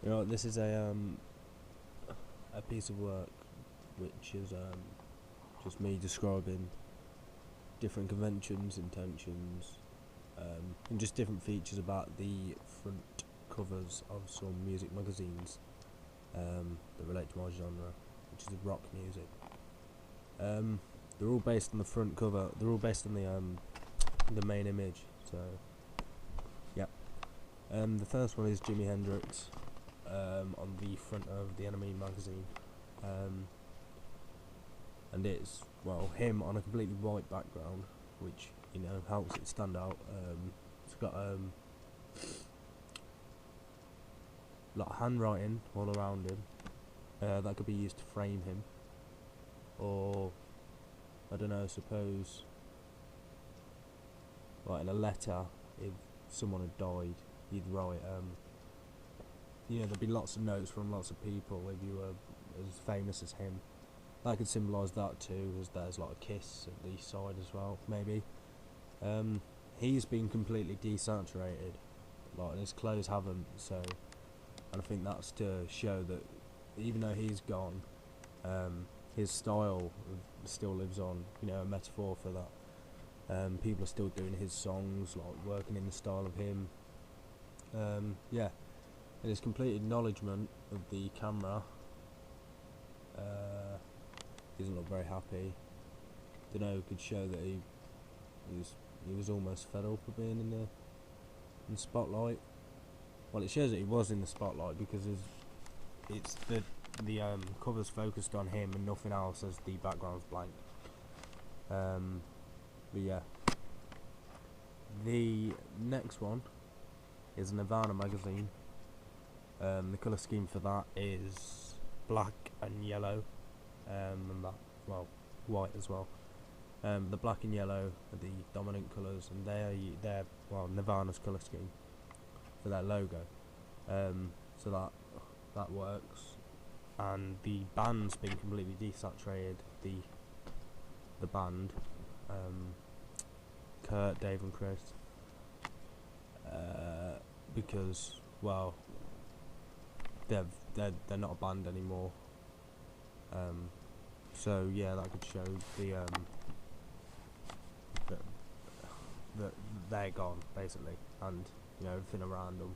You know, this is a piece of work which is just me describing different conventions, intentions, and just different features about the front covers of some music magazines that relate to my genre, which is rock music. They're all based on the front cover. They're all based on the main image. So, yeah. The first one is Jimi Hendrix on the front of the Enemy magazine, and it's him on a completely white background, which helps it stand out. It's got lot of handwriting all around him that could be used to frame him, or I don't know. Suppose like in a letter, if someone had died, you'd write there'd be lots of notes from lots of people if you were as famous as him. That could symbolise that too, as there's like a kiss at the side as well, maybe. He's been completely desaturated, like, and his clothes haven't, so, and I think that's to show that even though he's gone, his style still lives on, a metaphor for that. People are still doing his songs, like working in the style of him. Yeah, and his complete acknowledgement of the camera. He doesn't look very happy. Don't know. Could show that he was almost fed up of being in the spotlight. Well, it shows that he was in the spotlight because it's the cover's focused on him and nothing else, as the background's blank. But yeah, the next one is Nirvana magazine. The colour scheme for that is black and yellow, and that, white as well. The black and yellow are the dominant colours, and they're Nirvana's colour scheme for their logo. So that works. And the band's been completely desaturated. The band, Kurt, Dave, and Chris, because they're not a band anymore. So yeah, that could show that they're gone basically, and everything around them,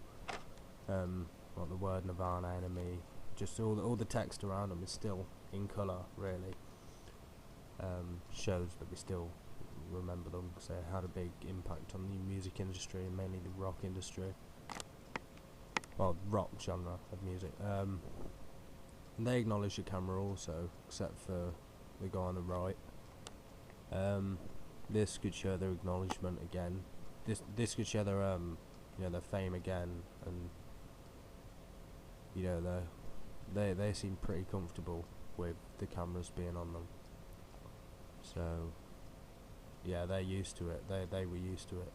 like the word Nirvana, enemy, just all the text around them is still in colour. Really, shows that we still remember them because they had a big impact on the music industry, and mainly the rock industry. Well, rock genre of music. And they acknowledge the camera also, except for the guy on the right. This could show their acknowledgement again. This could show their their fame again, and they seem pretty comfortable with the cameras being on them. So yeah, they're used to it. They were used to it.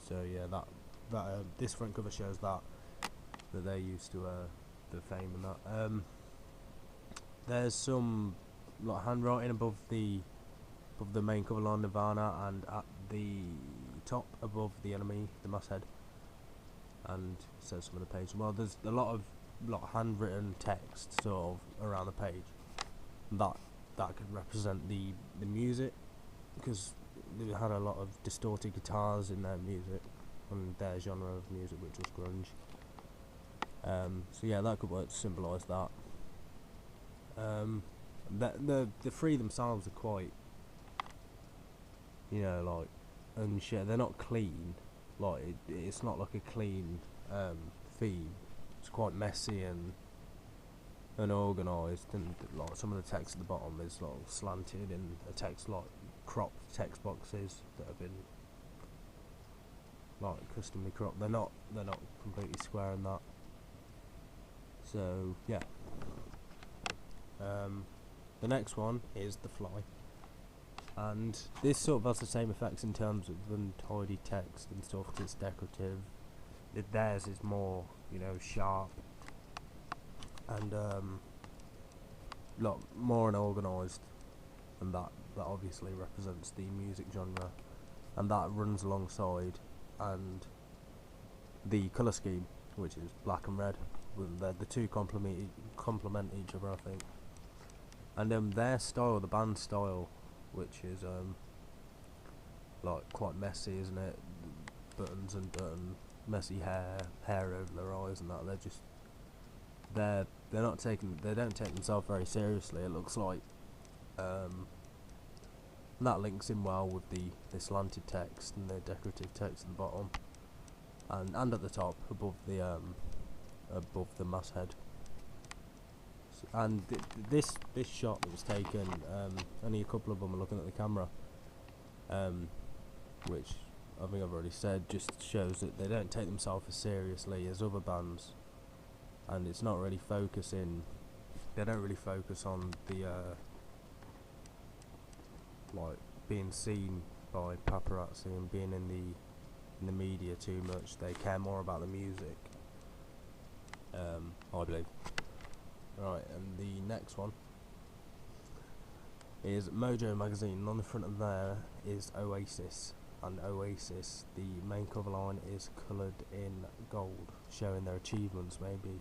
So yeah, that this front cover shows that they're used to the fame and that. There's some handwriting above the main cover line Nirvana, and at the top above the enemy, the masthead, and it says some of the page. Well, there's a lot of handwritten text sort of around the page. That could represent the music, because they had a lot of distorted guitars in their music, and their genre of music, which was grunge. So yeah, that could work to symbolise that. The three themselves are quite, unshared. They're not clean. It's not like a clean theme. It's quite messy and unorganised, and like some of the text at the bottom is slanted, and a text cropped text boxes that have been customly cropped. They're not completely square in that. So yeah. The next one is The Fly, and this sort of has the same effects in terms of untidy text and stuff, because it's decorative. Theirs is more sharp and more unorganised, and that obviously represents the music genre, and that runs alongside and the colour scheme. which is black and red. The two complement each other, I think. And their style, the band style, which is like quite messy, isn't it? Buttons and messy hair over their eyes and that. They don't take themselves very seriously. It looks like that links in well with the slanted text and the decorative text at the bottom, and at the top above the masthead. And this shot that was taken, only a couple of them are looking at the camera, which I think I've already said, just shows that they don't take themselves as seriously as other bands, and it's not really focusing. They don't really focus on the like being seen by paparazzi and being in the media too much. They care more about the music, I believe. Right, and the next one is Mojo magazine, and on the front of there is Oasis, and Oasis, the main cover line is coloured in gold, showing their achievements maybe.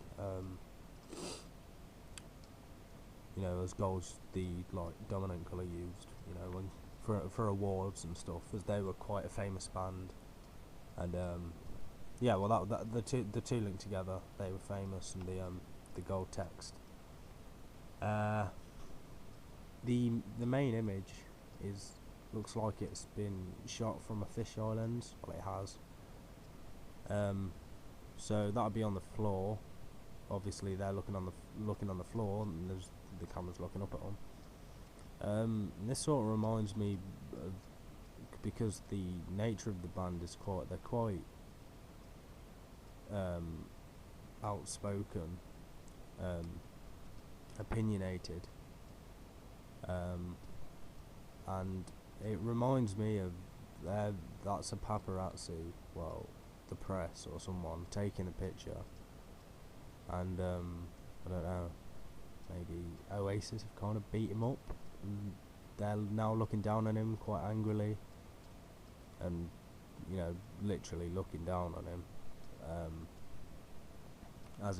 You know, as gold's the like dominant colour used, you know, when for awards and stuff, as they were quite a famous band, and yeah, well the two linked together. They were famous, and the gold text. The main image looks like it's been shot from a fisheye lens. Well, it has. So that'll be on the floor. Obviously, they're looking on the floor, and the camera's looking up at them. This sort of reminds me of, because the nature of the band is they're quite outspoken, opinionated, and it reminds me of that's a paparazzi, well, the press or someone taking a picture, and I don't know, maybe Oasis have kind of beat him up, and they're now looking down on him quite angrily, and you know, literally looking down on him, as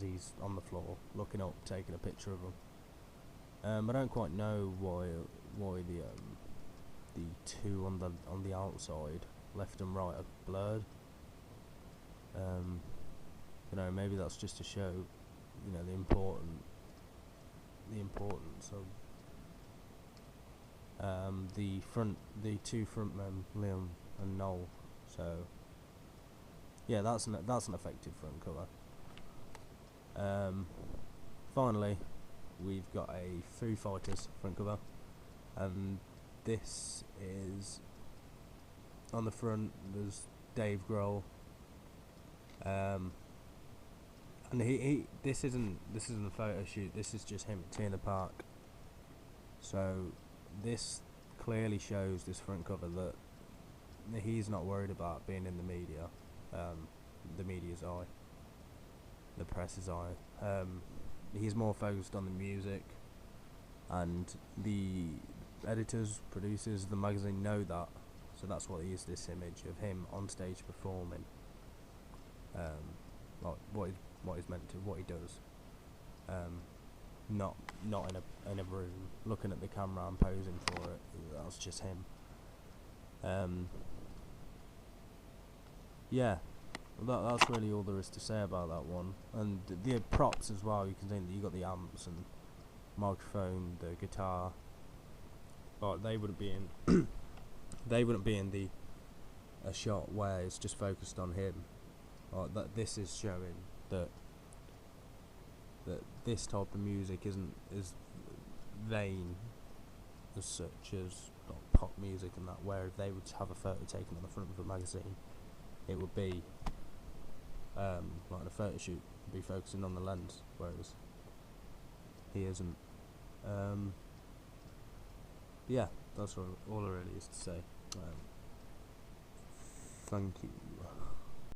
he's on the floor looking up, taking a picture of him. I don't quite know why the two on the outside, left and right, are blurred. You know, maybe that's just to show, you know, the importance of the two front men, Liam and Noel. So yeah, that's an effective front cover. Finally, we've got a Foo Fighters front cover, and this is, on the front there's Dave Grohl, and this isn't a photo shoot. This is just him at Tea in the Park. So this clearly shows, this front cover, that he's not worried about being in the media, the media's eye, the press's eye. He's more focused on the music, and the editors, producers of the magazine know that, so that's what is this image of him on stage performing, like what he's meant to, what he does, not in a room looking at the camera and posing for it. That's just him. Yeah, that's really all there is to say about that one. And the props as well, you can see that you got the amps and microphone, the guitar, but they wouldn't be in a shot where it's just focused on him. That this is showing that this type of music isn't as vain as such as pop music and that, where if they would have a photo taken on the front of a magazine, it would be like in a photo shoot, be focusing on the lens, whereas he isn't. Yeah, that's all there really is to say. Thank you.